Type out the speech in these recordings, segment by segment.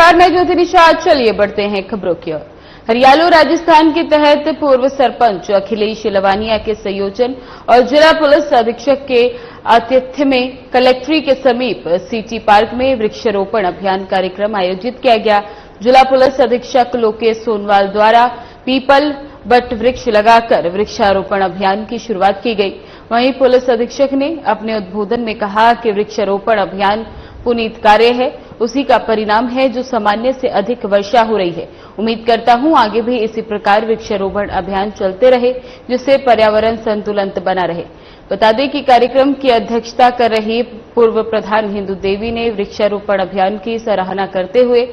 नमस्कार, मैं ज्योति निषाद। चलिए बढ़ते हैं खबरों की ओर। हरियालो राजस्थान के तहत पूर्व सरपंच अखिलेश लवानिया के संयोजन और जिला पुलिस अधीक्षक के आतिथ्य में कलेक्ट्री के समीप सिटी पार्क में वृक्षारोपण अभियान कार्यक्रम आयोजित किया गया। जिला पुलिस अधीक्षक लोकेश सोनवाल द्वारा पीपल बट वृक्ष लगाकर वृक्षारोपण अभियान की शुरुआत की गई। वहीं पुलिस अधीक्षक ने अपने उद्बोधन में कहा कि वृक्षारोपण अभियान पुनीत कार्य है, उसी का परिणाम है जो सामान्य से अधिक वर्षा हो रही है। उम्मीद करता हूं आगे भी इसी प्रकार वृक्षारोपण अभियान चलते रहे, जिससे पर्यावरण संतुलन बना रहे। बता दें कि कार्यक्रम की अध्यक्षता कर रही पूर्व प्रधान हिंदू देवी ने वृक्षारोपण अभियान की सराहना करते हुए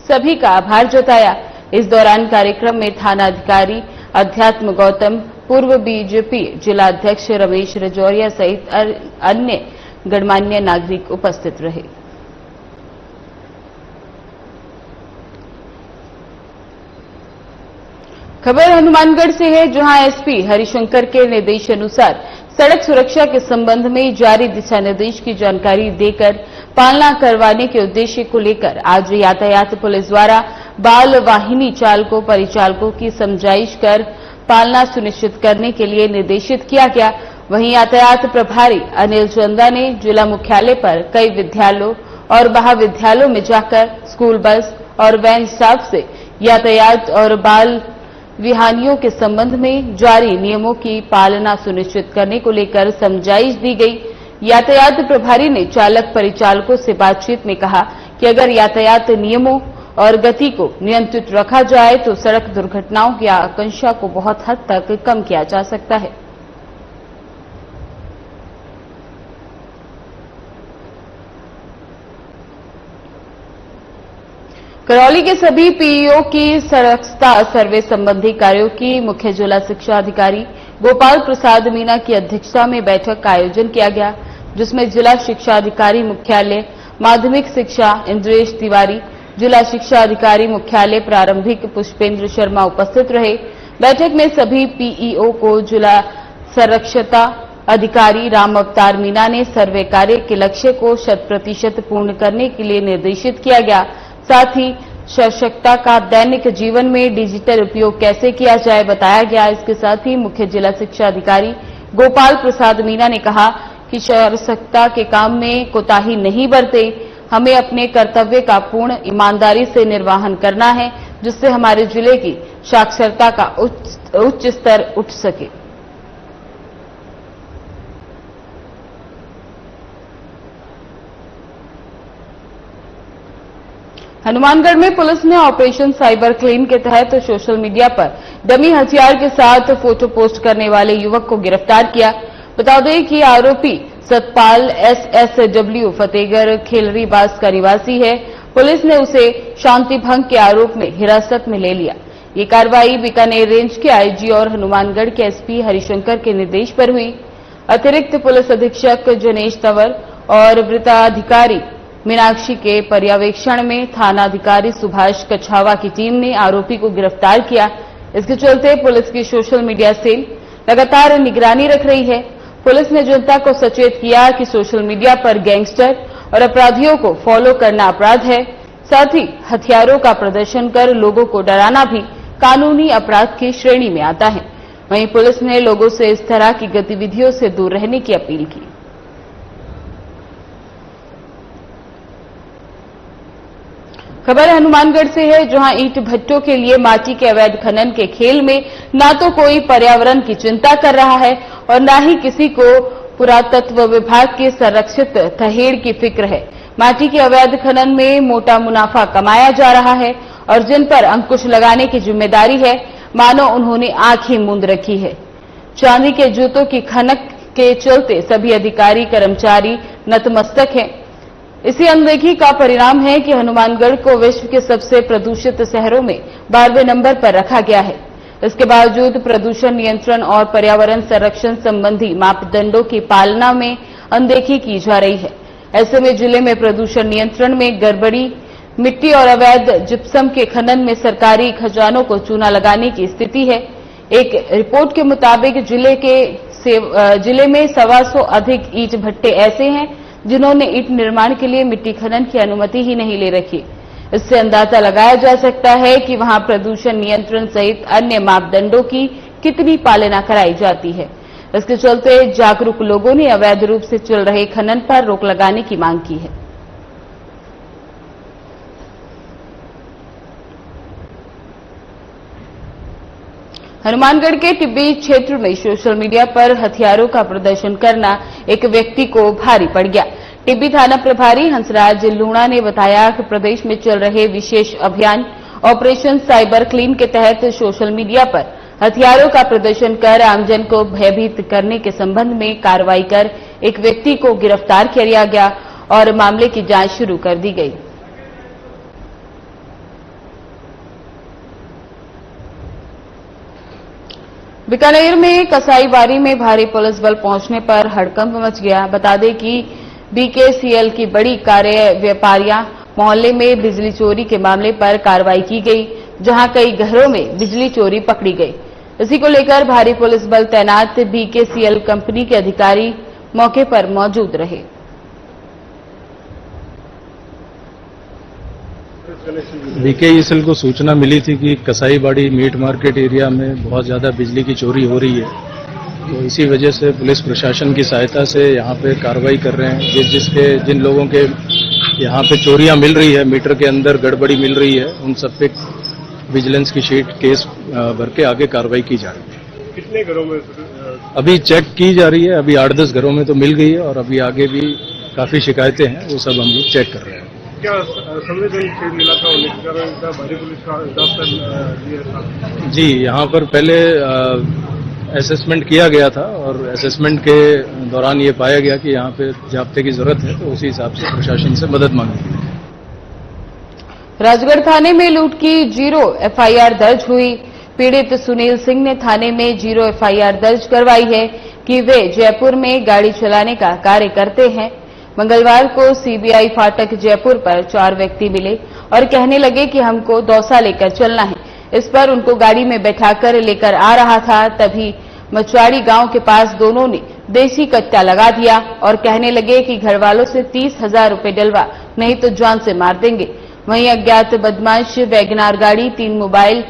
सभी का आभार जताया। इस दौरान कार्यक्रम में थाना अधिकारी अध्यात्म गौतम, पूर्व बीजेपी जिला अध्यक्ष रमेश रजौरिया सहित अन्य गणमान्य नागरिक उपस्थित रहे। खबर हनुमानगढ़ से है, जहां एसपी हरिशंकर के निर्देशानुसार सड़क सुरक्षा के संबंध में जारी दिशा निर्देश की जानकारी देकर पालना करवाने के उद्देश्य को लेकर आज यातायात पुलिस द्वारा बाल वाहिनी चालकों परिचालकों की समझाइश कर पालना सुनिश्चित करने के लिए निर्देशित किया गया। वहीं यातायात प्रभारी अनिल चंदा ने जिला मुख्यालय पर कई विद्यालयों और महाविद्यालयों में जाकर स्कूल बस और वैन स्टाफ से यातायात और बाल विहानियों के संबंध में जारी नियमों की पालना सुनिश्चित करने को लेकर समझाइश दी गई। यातायात प्रभारी ने चालक परिचालकों से बातचीत में कहा कि अगर यातायात नियमों और गति को नियंत्रित रखा जाए तो सड़क दुर्घटनाओं की आशंका को बहुत हद तक कम किया जा सकता है। करौली के सभी पीईओ की सतर्कता सर्वे संबंधी कार्यों की मुख्य जिला शिक्षा अधिकारी गोपाल प्रसाद मीना की अध्यक्षता में बैठक का आयोजन किया गया, जिसमें जिला शिक्षा अधिकारी मुख्यालय माध्यमिक शिक्षा इंद्रेश तिवारी, जिला शिक्षा अधिकारी मुख्यालय प्रारंभिक पुष्पेंद्र शर्मा उपस्थित रहे। बैठक में सभी पीईओ को जिला संरक्षता अधिकारी राम अवतार मीना ने सर्वे कार्य के लक्ष्य को 100% पूर्ण करने के लिए निर्देशित किया गया। साथ ही सशक्ता का दैनिक जीवन में डिजिटल उपयोग कैसे किया जाए बताया गया। इसके साथ ही मुख्य जिला शिक्षा अधिकारी गोपाल प्रसाद मीना ने कहा कि सशक्ता के काम में कोताही नहीं बरते, हमें अपने कर्तव्य का पूर्ण ईमानदारी से निर्वहन करना है, जिससे हमारे जिले की साक्षरता का उच्च स्तर उठ सके। हनुमानगढ़ में पुलिस ने ऑपरेशन साइबर क्लीन के तहत सोशल मीडिया पर डमी हथियार के साथ फोटो पोस्ट करने वाले युवक को गिरफ्तार किया। बता दें कि आरोपी सतपाल SSW फतेहगढ़ खेलरी बास का निवासी है। पुलिस ने उसे शांति भंग के आरोप में हिरासत में ले लिया। ये कार्रवाई बीकानेर रेंज के आईजी और हनुमानगढ़ के एसपी हरिशंकर के निर्देश पर हुई। अतिरिक्त पुलिस अधीक्षक जनेश तंवर और वृत्ताधिकारी मीनाक्षी के पर्यवेक्षण में थानाधिकारी सुभाष कछावा की टीम ने आरोपी को गिरफ्तार किया। इसके चलते पुलिस की सोशल मीडिया सेल लगातार निगरानी रख रही है। पुलिस ने जनता को सचेत किया कि सोशल मीडिया पर गैंगस्टर और अपराधियों को फॉलो करना अपराध है। साथ ही हथियारों का प्रदर्शन कर लोगों को डराना भी कानूनी अपराध की श्रेणी में आता है। वहीं पुलिस ने लोगों से इस तरह की गतिविधियों से दूर रहने की अपील की। खबर हनुमानगढ़ से है, जहां ईंट भट्टों के लिए माटी के अवैध खनन के खेल में न तो कोई पर्यावरण की चिंता कर रहा है और न ही किसी को पुरातत्व विभाग के संरक्षित तहेड़ की फिक्र है। माटी के अवैध खनन में मोटा मुनाफा कमाया जा रहा है और जिन पर अंकुश लगाने की जिम्मेदारी है, मानो उन्होंने आंख ही मूंद रखी है। चांदी के जूतों की खनक के चलते सभी अधिकारी कर्मचारी नतमस्तक हैं। इसी अनदेखी का परिणाम है कि हनुमानगढ़ को विश्व के सबसे प्रदूषित शहरों में 12वें नंबर पर रखा गया है। इसके बावजूद प्रदूषण नियंत्रण और पर्यावरण संरक्षण संबंधी मापदंडों की पालना में अनदेखी की जा रही है। ऐसे में जिले में प्रदूषण नियंत्रण में गड़बड़ी, मिट्टी और अवैध जिप्सम के खनन में सरकारी खजानों को चूना लगाने की स्थिति है। एक रिपोर्ट के मुताबिक जिले में 125 अधिक ईंट भट्टे ऐसे हैं जिन्होंने ईंट निर्माण के लिए मिट्टी खनन की अनुमति ही नहीं ले रखी। इससे अंदाजा लगाया जा सकता है कि वहां प्रदूषण नियंत्रण सहित अन्य मापदंडों की कितनी पालना कराई जाती है। इसके चलते जागरूक लोगों ने अवैध रूप से चल रहे खनन पर रोक लगाने की मांग की है। हनुमानगढ़ के टिब्बी क्षेत्र में सोशल मीडिया पर हथियारों का प्रदर्शन करना एक व्यक्ति को भारी पड़ गया। टिब्बी थाना प्रभारी हंसराज लूणा ने बताया कि प्रदेश में चल रहे विशेष अभियान ऑपरेशन साइबर क्लीन के तहत सोशल मीडिया पर हथियारों का प्रदर्शन कर आमजन को भयभीत करने के संबंध में कार्रवाई कर एक व्यक्ति को गिरफ्तार किया गया और मामले की जांच शुरू कर दी गई। बीकानेर में कसाईबारी में भारी पुलिस बल पहुंचने पर हड़कंप मच गया। बता दें कि बीकेसीएल की बड़ी कार्य व्यापारियां मोहल्ले में बिजली चोरी के मामले पर कार्रवाई की गई, जहां कई घरों में बिजली चोरी पकड़ी गई। इसी को लेकर भारी पुलिस बल तैनात बीकेसीएल कंपनी के अधिकारी मौके पर मौजूद रहे। बीकेईएसएल को सूचना मिली थी कि कसाईबाड़ी मीट मार्केट एरिया में बहुत ज़्यादा बिजली की चोरी हो रही है, तो इसी वजह से पुलिस प्रशासन की सहायता से यहाँ पे कार्रवाई कर रहे हैं। जिन लोगों के यहाँ पे चोरियाँ मिल रही है, मीटर के अंदर गड़बड़ी मिल रही है, उन सब पे विजिलेंस की शीट केस भर के आगे कार्रवाई की जा रही है। कितने घरों में अभी चेक की जा रही है, अभी 8-10 घरों में तो मिल गई है और अभी आगे भी काफ़ी शिकायतें हैं, वो सब हम लोग चेक कर रहे हैं। क्या संवेदनशील इलाका होने के कारण इतना भारी पुलिस का जाब्ता लिया था? जी, यहाँ पर पहले असेसमेंट किया गया था और असेसमेंट के दौरान ये पाया गया कि यहाँ पे जाब्ते की जरूरत है, तो उसी हिसाब से प्रशासन से मदद मांगी। राजगढ़ थाने में लूट की 0 एफआईआर दर्ज हुई। पीड़ित सुनील सिंह ने थाने में 0 एफआईआर दर्ज करवाई है कि वे जयपुर में गाड़ी चलाने का कार्य करते हैं। मंगलवार को सीबीआई फाटक जयपुर पर 4 व्यक्ति मिले और कहने लगे कि हमको दौसा लेकर चलना है। इस पर उनको गाड़ी में बैठाकर लेकर आ रहा था, तभी मचवाड़ी गांव के पास दोनों ने देसी कट्टा लगा दिया और कहने लगे कि घर वालों से 30,000 रुपए डलवा, नहीं तो जान से मार देंगे। वहीं अज्ञात बदमाश वैगनार गाड़ी, 3 मोबाइल,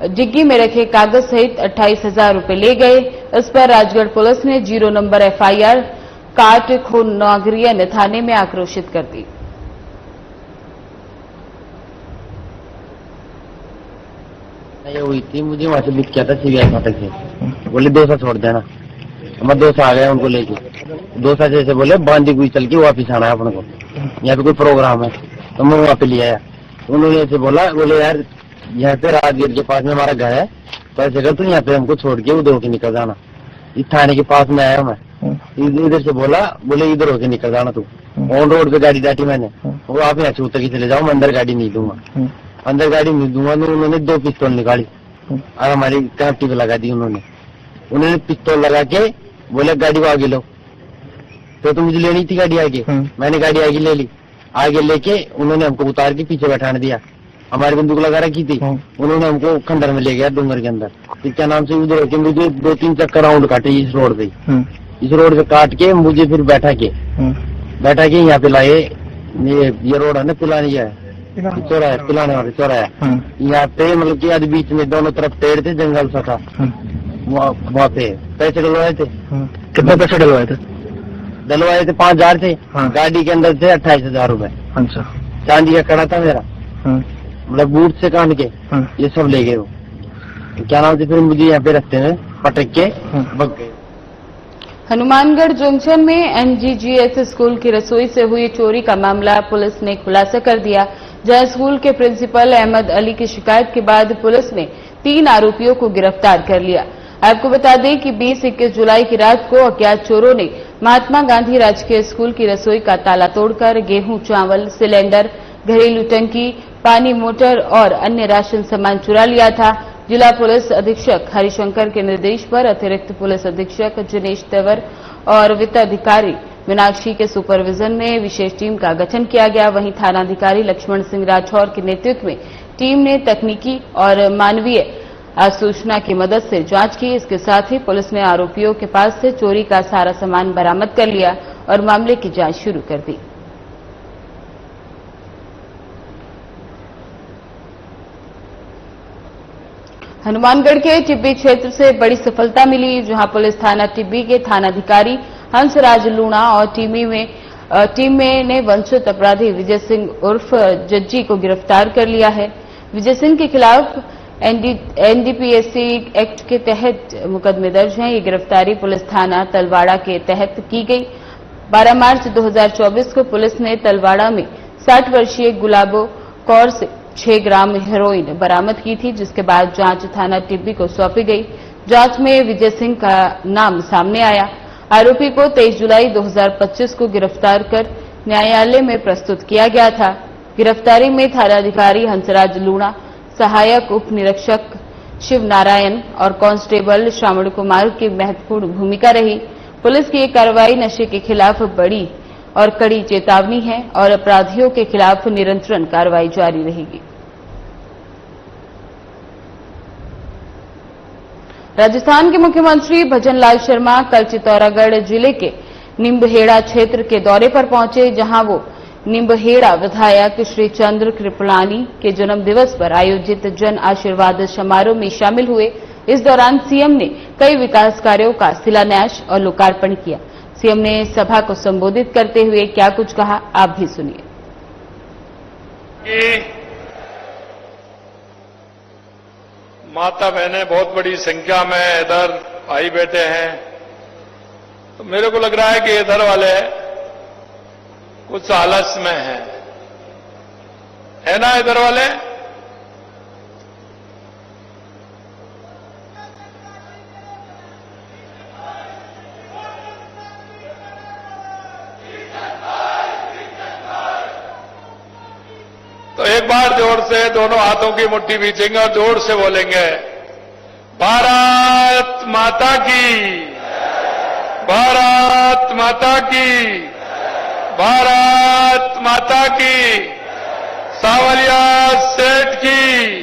डिग्गी में रखे कागज सहित 28,000 रुपए ले गए। इस पर राजगढ़ पुलिस ने 0 नंबर एफआईआर काट खो नागरियन थाने में आक्रोशित कर दी। ये हुई थी, मुझे वहां से लिख किया था सीबीआई फाटक से, बोले दौसा छोड़ देना। हम दौसा आ गए उनको लेके। दौसा जैसे बोले बांदी गुई चल के वापिस आना है अपने को, यहाँ पे कोई प्रोग्राम है, तो मैं वहाँ पे ले आया। उन्होंने ऐसे बोला, बोले यार यहाँ पे राजगीर के पास में हमारा घर है, तो ऐसे कर तू यहाँ पे हमको छोड़ के उधर होके निकल जाना। इस थाने के पास में आया मैं, इधर से बोला, बोले इधर होके निकल जाना तू। ऑन रोड पे गाड़ी डाटी मैंने, वो आप यहाँ से उतर के चले जाओ, मैं अंदर गाड़ी नहीं दूंगा। अंदर गाड़ी नहीं दूंगा तो उन्होंने 2 पिस्तौल निकाली और हमारी कांटी पे लगा दी। उन्होंने पिस्तौल लगा के बोले गाड़ी को आगे लो। तो मुझे लेनी थी गाड़ी आगे, मैंने गाड़ी आगे ले ली। आगे लेके उन्होंने हमको उतार के पीछे बैठाने दिया। हमारी बंदूक लगा रखी थी, उन्होंने हमको खंडर में ले गया, डूंगर के अंदर। तो क्या नाम से उधर होके मुझे 2-3 चक्कर राउंड काटे इस रोड पे। इस रोड पे काट के मुझे फिर बैठा के यहाँ पे लाए। ये रोड है ना पिलानी है, चौराहा, पिलाने वाले चौराहा। यहाँ पे मतलब कि आधे बीच में दोनों तरफ पेड़ थे, जंगल सा था। वहाँ पे पैसे डलवाए थे। कितने पैसे डलवाए थे? 5,000 थे। गाड़ी के अंदर थे 28,000 रुपए। अच्छा। चांदी का कड़ा था मेरा, मतलब बूट से कान के ये सब ले गए वो। क्या नाम से फिर मुझे यहाँ पे रखते हैं पटक के भग गए। हनुमानगढ़ जंक्शन में एनजीजीएस स्कूल की रसोई से हुई चोरी का मामला पुलिस ने खुलासा कर दिया, जहां स्कूल के प्रिंसिपल अहमद अली की शिकायत के बाद पुलिस ने 3 आरोपियों को गिरफ्तार कर लिया। आपको बता दें कि 20-21 जुलाई की रात को अज्ञात चोरों ने महात्मा गांधी राजकीय स्कूल की रसोई का ताला तोड़कर गेहूं, चावल, सिलेंडर, घरेलू टंकी, पानी मोटर और अन्य राशन सामान चुरा लिया था। जिला पुलिस अधीक्षक हरिशंकर के निर्देश पर अतिरिक्त पुलिस अधीक्षक जिनेश तंवर और वित्त अधिकारी मीनाक्षी के सुपरविजन में विशेष टीम का गठन किया गया। वहीं थानाधिकारी लक्ष्मण सिंह राठौर के नेतृत्व में टीम ने तकनीकी और मानवीय सूचना की मदद से जांच की। इसके साथ ही पुलिस ने आरोपियों के पास से चोरी का सारा सामान बरामद कर लिया और मामले की जांच शुरू कर दी। हनुमानगढ़ के टिब्बी क्षेत्र से बड़ी सफलता मिली, जहां पुलिस थाना टिब्बी के थानाधिकारी हंसराज लूणा और टीम ने वंचित अपराधी विजय सिंह उर्फ जज्जी को गिरफ्तार कर लिया है। विजय सिंह के खिलाफ एनडीपीएस एक्ट के तहत मुकदमे दर्ज हैं। ये गिरफ्तारी पुलिस थाना तलवाड़ा के तहत की गई। 12 मार्च 2024 को पुलिस ने तलवाड़ा में 60 वर्षीय गुलाबो कौर से 6 ग्राम हेरोइन बरामद की थी, जिसके बाद जांच थाना टिब्बी को सौंपी गई। जांच में विजय सिंह का नाम सामने आया। आरोपी को 23 जुलाई 2025 को गिरफ्तार कर न्यायालय में प्रस्तुत किया गया था। गिरफ्तारी में थानाधिकारी हंसराज लूणा, सहायक उप निरीक्षक शिव नारायण और कांस्टेबल श्रावण कुमार की महत्वपूर्ण भूमिका रही। पुलिस की ये कार्रवाई नशे के खिलाफ बड़ी और कड़ी चेतावनी है और अपराधियों के खिलाफ निरंतर कार्रवाई जारी रहेगी। राजस्थान के मुख्यमंत्री भजनलाल शर्मा कल चित्तौड़गढ़ जिले के निम्बहेड़ा क्षेत्र के दौरे पर पहुंचे, जहां वो निम्बहेड़ा विधायक श्री चंद्र कृपलानी के जन्म दिवस पर आयोजित जन आशीर्वाद समारोह में शामिल हुए। इस दौरान सीएम ने कई विकास कार्यों का शिलान्यास और लोकार्पण किया। सीएम ने सभा को संबोधित करते हुए क्या कुछ कहा, आप भी सुनिए। माता बहनें बहुत बड़ी संख्या में इधर भाई बैठे हैं, तो मेरे को लग रहा है कि इधर वाले कुछ आलस्य में है ना इधर वाले? तो एक बार जोर से दोनों हाथों की मुट्ठी बीचेंगे और जोर से बोलेंगे, भारत माता की, भारत माता की, भारत माता की, सावलिया सेठ की,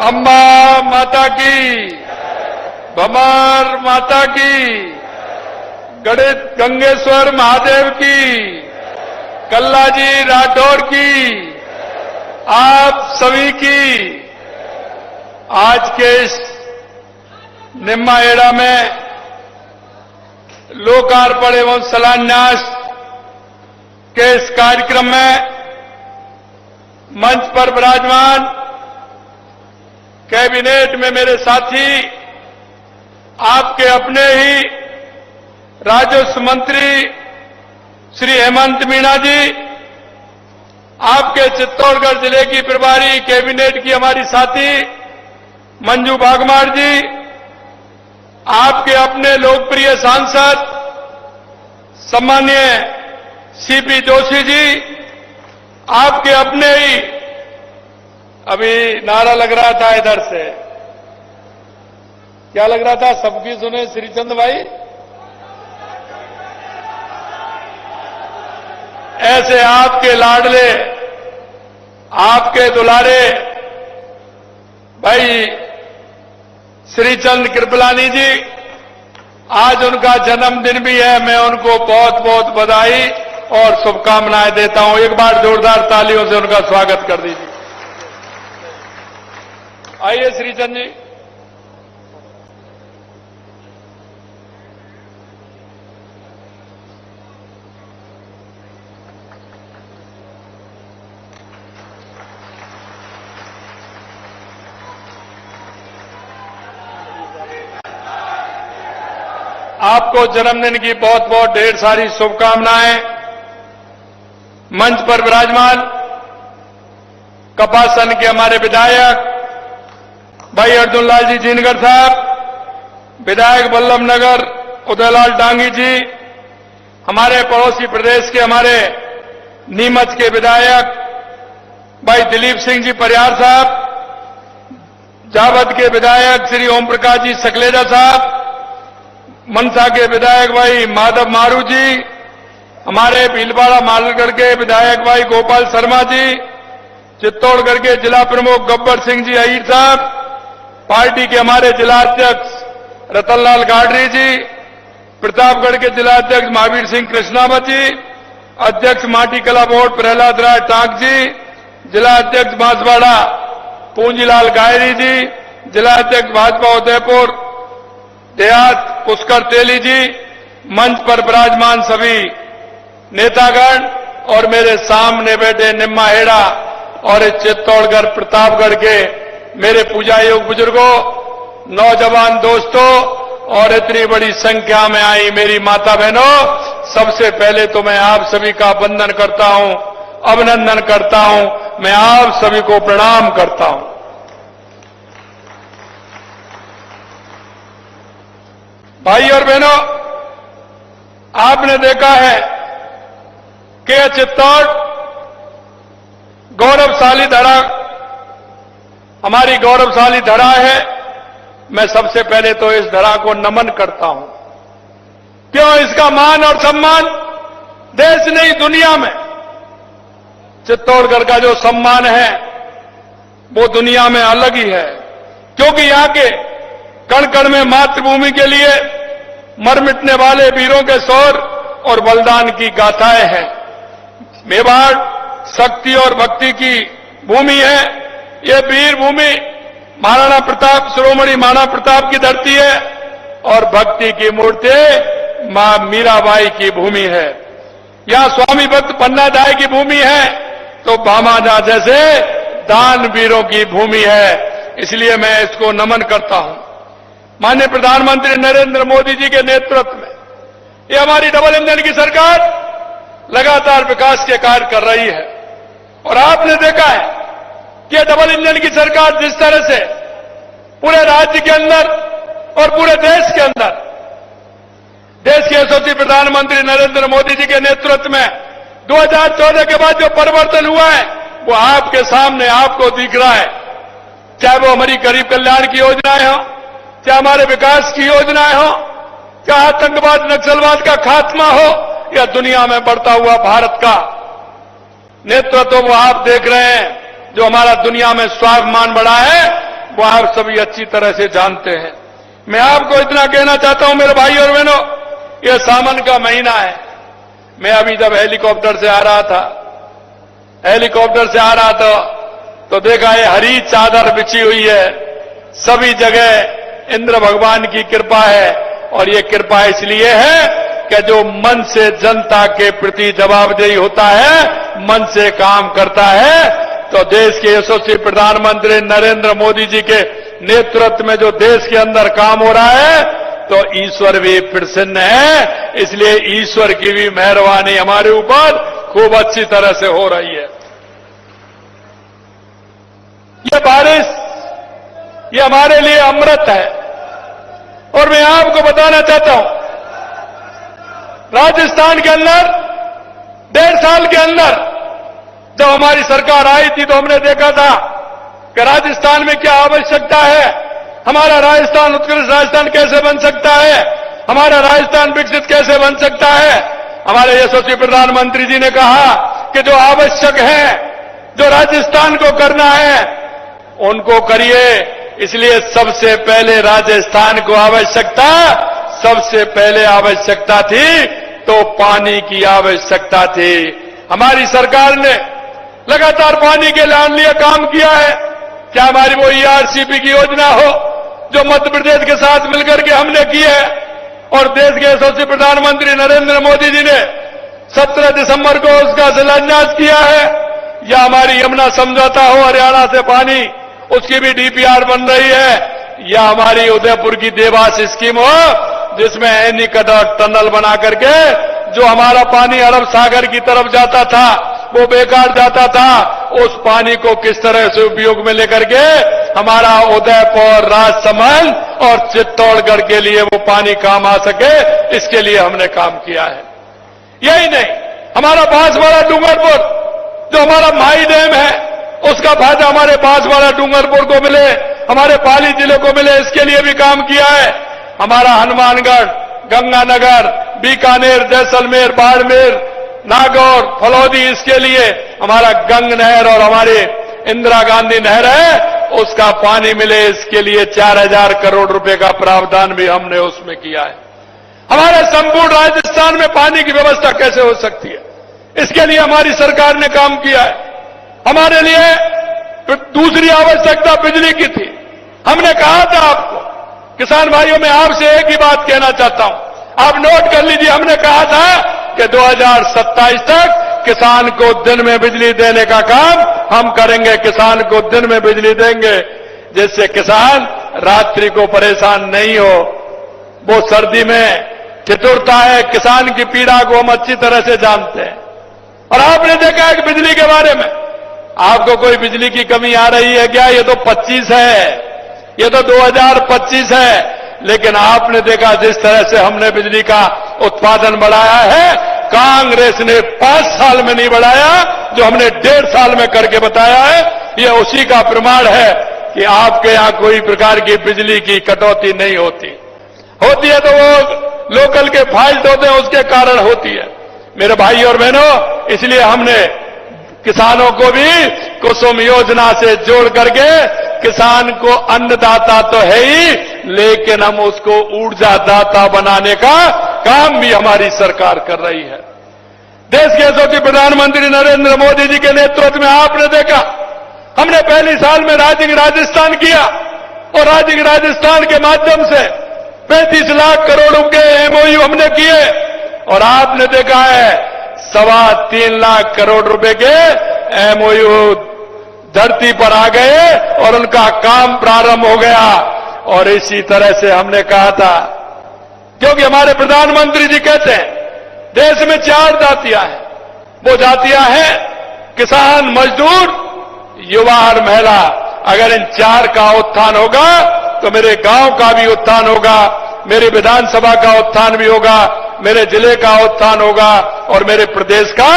अम्बा माता की, भमर माता की, गणित गंगेश्वर महादेव की, कल्लाजी राठौर की, आप सभी की आज के इस निम्बाहेड़ा में लोकार्पण एवं शिलान्यास के इस कार्यक्रम में मंच पर विराजमान कैबिनेट में मेरे साथी, आपके अपने ही राजस्व मंत्री श्री हेमंत मीणा जी, आपके चित्तौड़गढ़ जिले की प्रभारी कैबिनेट की हमारी साथी मंजू भागमार जी, आपके अपने लोकप्रिय सांसद सम्माननीय सीपी जोशी जी, आपके अपने ही, अभी नारा लग रहा था इधर से, क्या लग रहा था? सबकी सुने श्रीचंद भाई। ऐसे आपके लाडले, आपके दुलारे भाई श्रीचंद कृपलानी जी, आज उनका जन्मदिन भी है। मैं उनको बहुत बहुत बधाई और शुभकामनाएं देता हूं। एक बार जोरदार तालियों से उनका स्वागत कर दीजिए। आइए श्रीचंद जी। आपको जन्मदिन की बहुत बहुत ढेर सारी शुभकामनाएं। मंच पर विराजमान कपासन के हमारे विधायक भाई अर्जुन लाल जी जीनगर साहब, विधायक बल्लभ नगर उदयलाल डांगी जी, हमारे पड़ोसी प्रदेश के हमारे नीमच के विधायक भाई दिलीप सिंह जी परिहार साहब, जावद के विधायक श्री ओम प्रकाश जी सकलेजा साहब, मनसा के विधायक भाई माधव मारू जी, हमारे भीलवाड़ा मालगढ़ के विधायक भाई गोपाल शर्मा जी, चित्तौड़गढ़ के जिला प्रमुख गब्बर सिंह जी अहीर साहब, पार्टी के हमारे जिला अध्यक्ष रतनलाल गाडरी जी, प्रतापगढ़ के जिला अध्यक्ष महावीर सिंह कृष्णावत जी, अध्यक्ष माटी कला बोर्ड प्रहलाद राय टाक जी, जिला अध्यक्ष बांसवाड़ा पूंजीलाल गायरी जी, जिला अध्यक्ष भाजपा उदयपुर देहात पुष्कर तेली जी, मंच पर विराजमान सभी नेतागण और मेरे सामने बैठे निम्मा हेड़ा और इस चित्तौड़गढ़ प्रतापगढ़ के मेरे पूजा योग बुजुर्गों, नौजवान दोस्तों और इतनी बड़ी संख्या में आई मेरी माता बहनों, सबसे पहले तो मैं आप सभी का वंदन करता हूं, अभिनंदन करता हूं, मैं आप सभी को प्रणाम करता हूं। भाई और बहनों, आपने देखा है कि चित्तौड़ गौरवशाली धरा, हमारी गौरवशाली धरा है। मैं सबसे पहले तो इस धरा को नमन करता हूं। क्यों? इसका मान और सम्मान देश नहीं दुनिया में, चित्तौड़गढ़ का जो सम्मान है वो दुनिया में अलग ही है, क्योंकि यहां के कण कण में मातृभूमि के लिए मर मिटने वाले वीरों के शौर्य और बलिदान की गाथाएं हैं। मेवाड़ शक्ति और भक्ति की भूमि है। ये वीर भूमि महाराणा प्रताप, शिरोमणि महाराणा प्रताप की धरती है और भक्ति की मूर्ति मां मीराबाई की भूमि है। यहां स्वामी भक्त पन्ना दाई की भूमि है तो भामाजा जैसे दान वीरों की भूमि है। इसलिए मैं इसको नमन करता हूं। माननीय प्रधानमंत्री नरेंद्र मोदी जी के नेतृत्व में ये हमारी डबल इंजन की सरकार लगातार विकास के कार्य कर रही है। और आपने देखा है कि डबल इंजन की सरकार जिस तरह से पूरे राज्य के अंदर और पूरे देश के अंदर, देश के यशस्वी प्रधानमंत्री नरेंद्र मोदी जी के नेतृत्व में 2014 के बाद जो परिवर्तन हुआ है वो आपके सामने आपको दिख रहा है। चाहे वो हमारी गरीब कल्याण की योजनाएं हो, चाहे हमारे विकास की योजनाएं हो, चाहे आतंकवाद नक्सलवाद का खात्मा हो या दुनिया में बढ़ता हुआ भारत का नेतृत्व, वो आप देख रहे हैं। जो हमारा दुनिया में स्वाभिमान बढ़ा है वो आप सभी अच्छी तरह से जानते हैं। मैं आपको इतना कहना चाहता हूं मेरे भाई और बहनों, ये सावन का महीना है। मैं अभी जब हेलीकॉप्टर से आ रहा था तो देखा ये हरी चादर बिछी हुई है। सभी जगह इंद्र भगवान की कृपा है और ये कृपा इसलिए है कि जो मन से जनता के प्रति जवाबदेही होता है, मन से काम करता है, तो देश के यशस्वी प्रधानमंत्री नरेंद्र मोदी जी के नेतृत्व में जो देश के अंदर काम हो रहा है तो ईश्वर भी प्रसन्न है। इसलिए ईश्वर की भी मेहरबानी हमारे ऊपर खूब अच्छी तरह से हो रही है। ये बारिश ये हमारे लिए अमृत है। और मैं आपको बताना चाहता हूं, राजस्थान के अंदर 1.5 साल के अंदर जब हमारी सरकार आई थी तो हमने देखा था कि राजस्थान में क्या आवश्यकता है, हमारा राजस्थान उत्कृष्ट राजस्थान कैसे बन सकता है, हमारा राजस्थान विकसित कैसे बन सकता है। हमारे यशस्वी प्रधानमंत्री जी ने कहा कि जो आवश्यक है, जो राजस्थान को करना है उनको करिए। इसलिए सबसे पहले राजस्थान को सबसे पहले आवश्यकता थी तो पानी की आवश्यकता थी। हमारी सरकार ने लगातार पानी के लिए काम किया है। क्या हमारी वो ERCP की योजना हो जो मध्य प्रदेश के साथ मिलकर के हमने की है और देश के यशस्वी प्रधानमंत्री नरेंद्र मोदी जी ने 17 दिसंबर को उसका शिलान्यास किया है, या हमारी यमुना समझौता हो हरियाणा से पानी उसकी भी DPR बन रही है, या हमारी उदयपुर की देवास स्कीम हो जिसमें एनीकट टनल बना करके जो हमारा पानी अरब सागर की तरफ जाता था वो बेकार जाता था, उस पानी को किस तरह से उपयोग में लेकर के हमारा उदयपुर, राजसमंद और चित्तौड़गढ़ के लिए वो पानी काम आ सके, इसके लिए हमने काम किया है। यही नहीं, हमारा बांसवाड़ा डूंगरपुर जो हमारा माई डैम है उसका फायदा हमारे बांसवाड़ा डूंगरपुर को मिले, हमारे पाली जिले को मिले, इसके लिए भी काम किया है। हमारा हनुमानगढ़, गंगानगर, बीकानेर, जैसलमेर, बाड़मेर, नागौर, फलौदी, इसके लिए हमारा गंग नहर और हमारे इंदिरा गांधी नहर है उसका पानी मिले, इसके लिए 4000 करोड़ रुपए का प्रावधान भी हमने उसमें किया है। हमारे संपूर्ण राजस्थान में पानी की व्यवस्था कैसे हो सकती है, इसके लिए हमारी सरकार ने काम किया है। हमारे लिए दूसरी आवश्यकता बिजली की थी। हमने कहा था आपको, किसान भाइयों में आपसे एक ही बात कहना चाहता हूं, आप नोट कर लीजिए, हमने कहा था कि 2027 तक किसान को दिन में बिजली देने का काम हम करेंगे, किसान को दिन में बिजली देंगे, जिससे किसान रात्रि को परेशान नहीं हो। वो सर्दी में ठिठुरता है, किसान की पीड़ा को हम अच्छी तरह से जानते हैं। और आपने देखा है कि बिजली के बारे में आपको कोई बिजली की कमी आ रही है क्या? ये तो 25 है, ये तो 2025 है, लेकिन आपने देखा जिस तरह से हमने बिजली का उत्पादन बढ़ाया है, कांग्रेस ने 5 साल में नहीं बढ़ाया, जो हमने 1.5 साल में करके बताया है। ये उसी का प्रमाण है कि आपके यहां कोई प्रकार की बिजली की कटौती नहीं होती। होती है तो वो लोकल के फाल्ट होते हैं, उसके कारण होती है। मेरे भाई और बहनों, इसलिए हमने किसानों को भी कुसुम योजना से जोड़ करके किसान को अन्नदाता तो है ही, लेकिन हम उसको ऊर्जादाता बनाने का काम भी हमारी सरकार कर रही है। देश के यशस्वी प्रधानमंत्री नरेंद्र मोदी जी के नेतृत्व में आपने देखा, हमने पहली साल में राजिंग राजस्थान किया और राजिंग राजस्थान के माध्यम से 35 लाख करोड़ रुपए एमओयू हमने किए और आपने देखा है 3.25 लाख करोड़ रुपए के एमओयू धरती पर आ गए और उनका काम प्रारंभ हो गया। और इसी तरह से हमने कहा था, क्योंकि हमारे प्रधानमंत्री जी कहते हैं देश में 4 जातियां हैं, वो जातियां हैं किसान, मजदूर, युवा और महिला। अगर इन 4 का उत्थान होगा तो मेरे गांव का भी उत्थान होगा, मेरी विधानसभा का उत्थान भी होगा, मेरे जिले का उत्थान होगा और मेरे प्रदेश का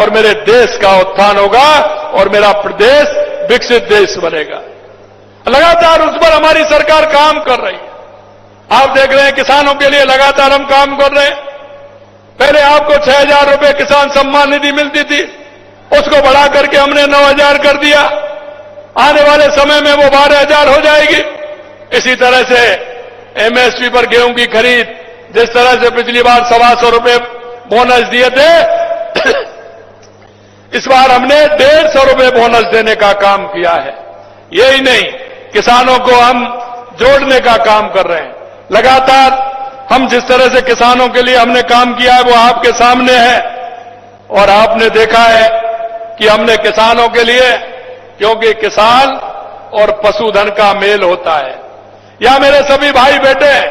और मेरे देश का उत्थान होगा और मेरा प्रदेश विकसित देश बनेगा। लगातार उस पर हमारी सरकार काम कर रही है। आप देख रहे हैं किसानों के लिए लगातार हम काम कर रहे हैं। पहले आपको 6,000 रुपए किसान सम्मान निधि मिलती थी, उसको बढ़ा करके हमने 9,000 कर दिया। आने वाले समय में वो 12,000 हो जाएगी। इसी तरह से एमएसपी पर गेहूं की खरीद, जिस तरह से पिछली बार 125 रुपए बोनस दिए थे, इस बार हमने 150 रुपए बोनस देने का काम किया है। यही नहीं, किसानों को हम जोड़ने का काम कर रहे हैं। लगातार हम जिस तरह से किसानों के लिए हमने काम किया है वो आपके सामने है। और आपने देखा है कि हमने किसानों के लिए, क्योंकि किसान और पशुधन का मेल होता है, या मेरे सभी भाई बेटे हैं,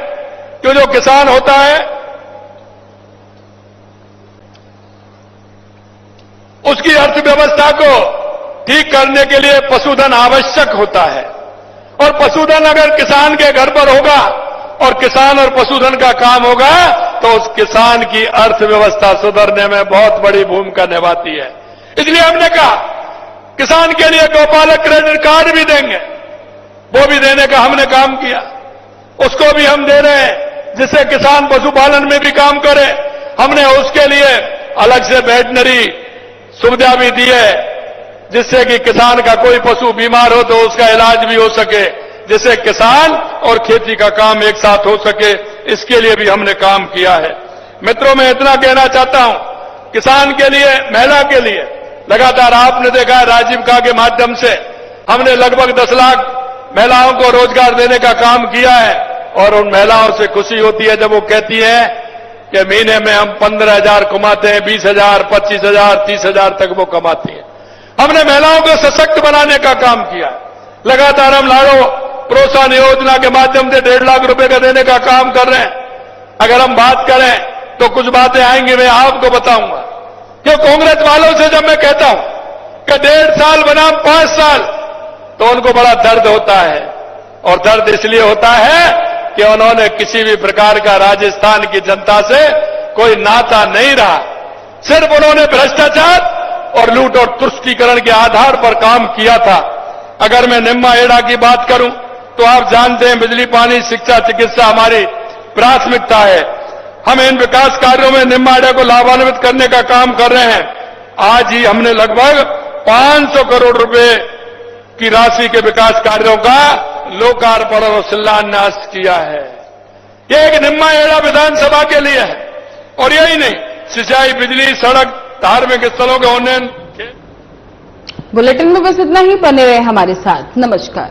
कि जो किसान होता है उसकी अर्थव्यवस्था को ठीक करने के लिए पशुधन आवश्यक होता है। और पशुधन अगर किसान के घर पर होगा और किसान और पशुधन का काम होगा तो उस किसान की अर्थव्यवस्था सुधरने में बहुत बड़ी भूमिका निभाती है। इसलिए हमने कहा किसान के लिए गौपालक क्रेडिट कार्ड भी देंगे, वो भी देने का हमने काम किया, उसको भी हम दे रहे हैं, जिससे किसान पशुपालन में भी काम करे। हमने उसके लिए अलग से वेटनरी सुविधा भी दी है, जिससे कि किसान का कोई पशु बीमार हो तो उसका इलाज भी हो सके, जिससे किसान और खेती का काम एक साथ हो सके। इसके लिए भी हमने काम किया है। मित्रों, मैं इतना कहना चाहता हूं, किसान के लिए, महिला के लिए लगातार आपने देखा है राजीव का के माध्यम से हमने लगभग 10 लाख महिलाओं को रोजगार देने का काम किया है। और उन महिलाओं से खुशी होती है जब वो कहती हैं कि महीने में हम 15,000 कमाते हैं, 20,000, 25,000, 30,000 तक वो कमाती हैं। हमने महिलाओं को सशक्त बनाने का काम किया। लगातार हम लाड़ो प्रोत्साहन योजना के माध्यम से 1.5 लाख रुपए का देने का काम कर रहे हैं। अगर हम बात करें तो कुछ बातें आएंगी, मैं आपको बताऊंगा। क्यों कांग्रेस वालों से जब मैं कहता हूं कि 1.5 साल बनाम 5 साल, तो उनको बड़ा दर्द होता है। और दर्द इसलिए होता है कि उन्होंने किसी भी प्रकार का राजस्थान की जनता से कोई नाता नहीं रहा। सिर्फ उन्होंने भ्रष्टाचार और लूट और तुष्टीकरण के आधार पर काम किया था। अगर मैं निम्मा एड़ा की बात करूं तो आप जानते हैं बिजली, पानी, शिक्षा, चिकित्सा हमारी प्राथमिकता है। हम इन विकास कार्यों में निम्मा एड़ा को लाभान्वित करने का काम कर रहे हैं। आज ही हमने लगभग 500 करोड़ रुपए की राशि के विकास कार्यों का लोकार्पण और शिलान्यास किया है। यह एक निम्मा एड़ा विधानसभा के लिए है। और यही नहीं, सिंचाई, बिजली, सड़क, धार्मिक स्थलों के उन्नयन। बुलेटिन में बस इतना ही। बने रहे हमारे साथ। नमस्कार।